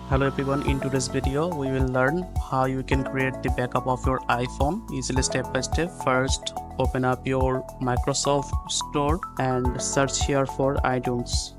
Hello everyone, in today's video we will learn how you can create the backup of your iPhone easily step by step. First, open up your Microsoft Store and search here for iTunes.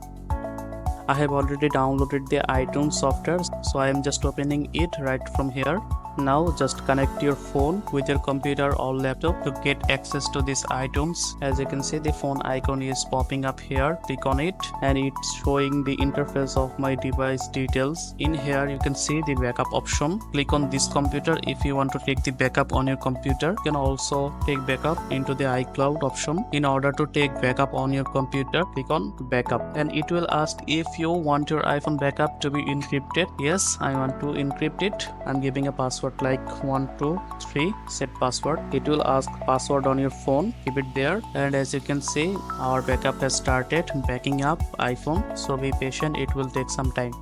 I have already downloaded the iTunes software, so I am just opening it right from here. Now just connect your phone with your computer or laptop to get access to this iTunes. As you can see, the phone icon is popping up here. Click on it and it's showing the interface of my device details. In here you can see the backup option. Click on this computer if you want to take the backup on your computer. You can also take backup into the iCloud option. In order to take backup on your computer, click on backup and it will ask if you want your iPhone backup to be encrypted. Yes, I want to encrypt it. I'm giving a password like 123, set password. It will ask password on your phone, keep it there, and as you can see our backup has started backing up iPhone, so be patient, it will take some time.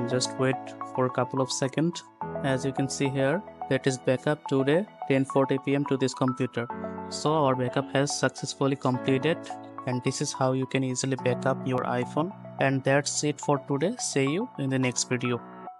Just wait for a couple of seconds. As you can see here, that is backup today 10:40 p.m. to this computer. So our backup has successfully completed, and this is how you can easily backup your iPhone. And that's it for today. See you in the next video.